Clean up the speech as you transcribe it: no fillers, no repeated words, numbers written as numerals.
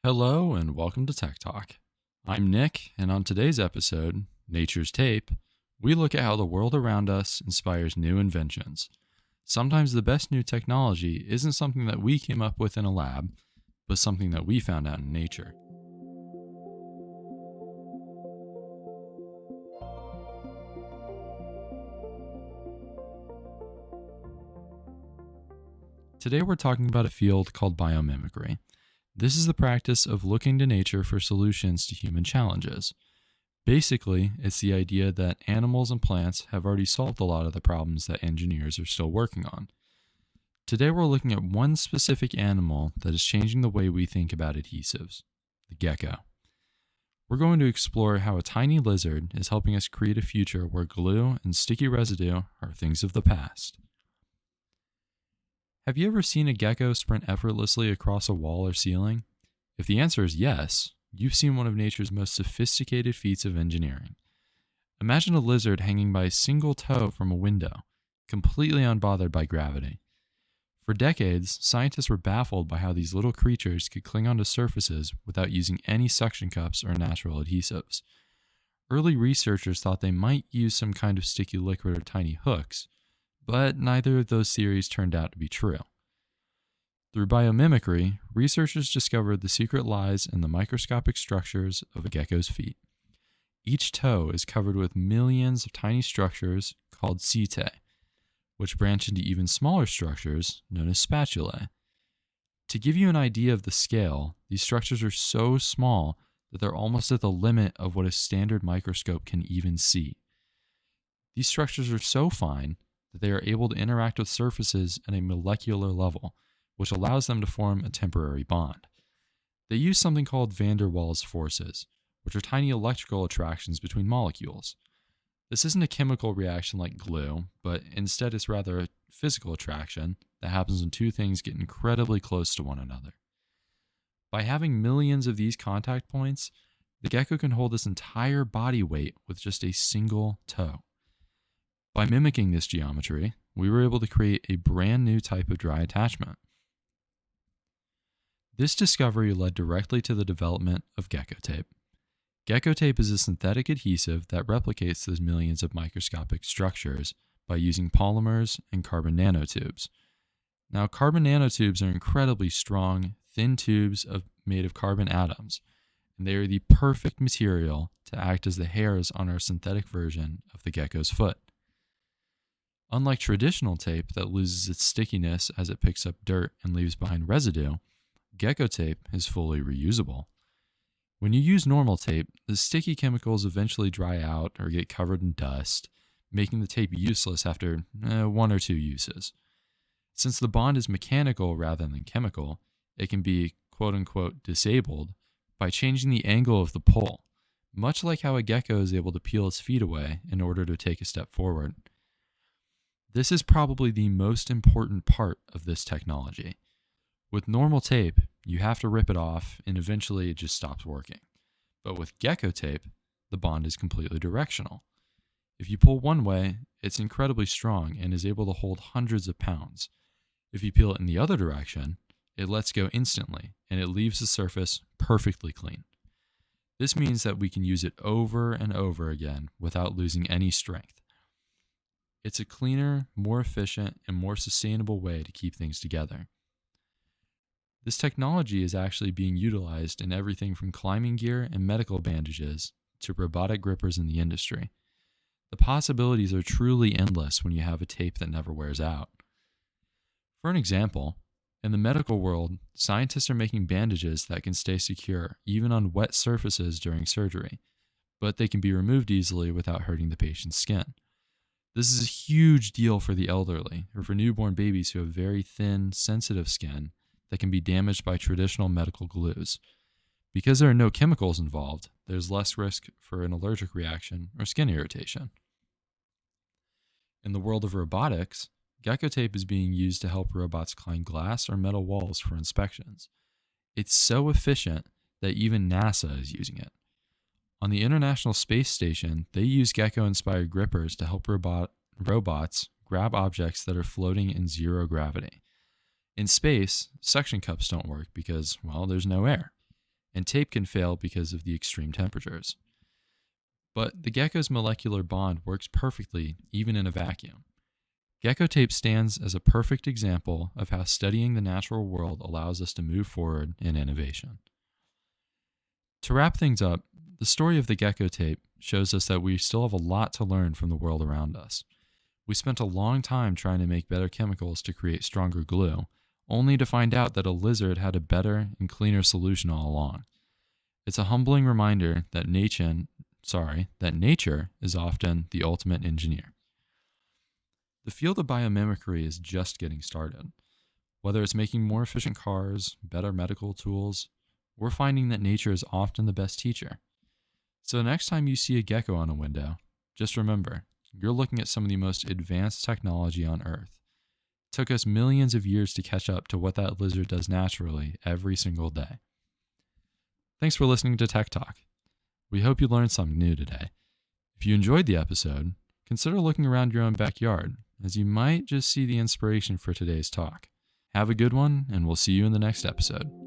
Hello and welcome to Tech Talk. I'm Nick, and on today's episode, Nature's Tape, we look at how the world around us inspires new inventions. Sometimes the best new technology isn't something that we came up with in a lab, but something that we found out in nature. Today we're talking about a field called biomimicry. This is the practice of looking to nature for solutions to human challenges. Basically, it's the idea that animals and plants have already solved a lot of the problems that engineers are still working on. Today we're looking at one specific animal that is changing the way we think about adhesives, the gecko. We're going to explore how a tiny lizard is helping us create a future where glue and sticky residue are things of the past. Have you ever seen a gecko sprint effortlessly across a wall or ceiling? If the answer is yes, you've seen one of nature's most sophisticated feats of engineering. Imagine a lizard hanging by a single toe from a window, completely unbothered by gravity. For decades, scientists were baffled by how these little creatures could cling onto surfaces without using any suction cups or natural adhesives. Early researchers thought they might use some kind of sticky liquid or tiny hooks, but neither of those theories turned out to be true. Through biomimicry, researchers discovered the secret lies in the microscopic structures of a gecko's feet. Each toe is covered with millions of tiny structures called setae, which branch into even smaller structures known as spatulae. To give you an idea of the scale, these structures are so small that they're almost at the limit of what a standard microscope can even see. These structures are so fine that they are able to interact with surfaces at a molecular level, which allows them to form a temporary bond. They use something called van der Waals forces, which are tiny electrical attractions between molecules. This isn't a chemical reaction like glue, but instead it's rather a physical attraction that happens when two things get incredibly close to one another. By having millions of these contact points, the gecko can hold its entire body weight with just a single toe. By mimicking this geometry, we were able to create a brand new type of dry attachment. This discovery led directly to the development of gecko tape. Gecko tape is a synthetic adhesive that replicates those millions of microscopic structures by using polymers and carbon nanotubes. Now, carbon nanotubes are incredibly strong, thin tubes made of carbon atoms, and they are the perfect material to act as the hairs on our synthetic version of the gecko's foot. Unlike traditional tape that loses its stickiness as it picks up dirt and leaves behind residue, gecko tape is fully reusable. When you use normal tape, the sticky chemicals eventually dry out or get covered in dust, making the tape useless after one or two uses. Since the bond is mechanical rather than chemical, it can be quote-unquote disabled by changing the angle of the pull, much like how a gecko is able to peel its feet away in order to take a step forward. This is probably the most important part of this technology. With normal tape, you have to rip it off and eventually it just stops working. But with gecko tape, the bond is completely directional. If you pull one way, it's incredibly strong and is able to hold hundreds of pounds. If you peel it in the other direction, it lets go instantly and it leaves the surface perfectly clean. This means that we can use it over and over again without losing any strength. It's a cleaner, more efficient, and more sustainable way to keep things together. This technology is actually being utilized in everything from climbing gear and medical bandages to robotic grippers in the industry. The possibilities are truly endless when you have a tape that never wears out. For an example, in the medical world, scientists are making bandages that can stay secure even on wet surfaces during surgery, but they can be removed easily without hurting the patient's skin. This is a huge deal for the elderly or for newborn babies who have very thin, sensitive skin that can be damaged by traditional medical glues. Because there are no chemicals involved, there's less risk for an allergic reaction or skin irritation. In the world of robotics, gecko tape is being used to help robots climb glass or metal walls for inspections. It's so efficient that even NASA is using it. On the International Space Station, they use gecko-inspired grippers to help robots grab objects that are floating in zero gravity. In space, suction cups don't work because, well, there's no air. and tape can fail because of the extreme temperatures. But the gecko's molecular bond works perfectly even in a vacuum. Gecko tape stands as a perfect example of how studying the natural world allows us to move forward in innovation. To wrap things up, the story of the gecko tape shows us that we still have a lot to learn from the world around us. We spent a long time trying to make better chemicals to create stronger glue, only to find out that a lizard had a better and cleaner solution all along. It's a humbling reminder that nature is often the ultimate engineer. The field of biomimicry is just getting started. Whether it's making more efficient cars, better medical tools, we're finding that nature is often the best teacher. So next time you see a gecko on a window, just remember, you're looking at some of the most advanced technology on Earth. It took us millions of years to catch up to what that lizard does naturally every single day. Thanks for listening to Tech Talk. We hope you learned something new today. If you enjoyed the episode, consider looking around your own backyard, as you might just see the inspiration for today's talk. Have a good one, and we'll see you in the next episode.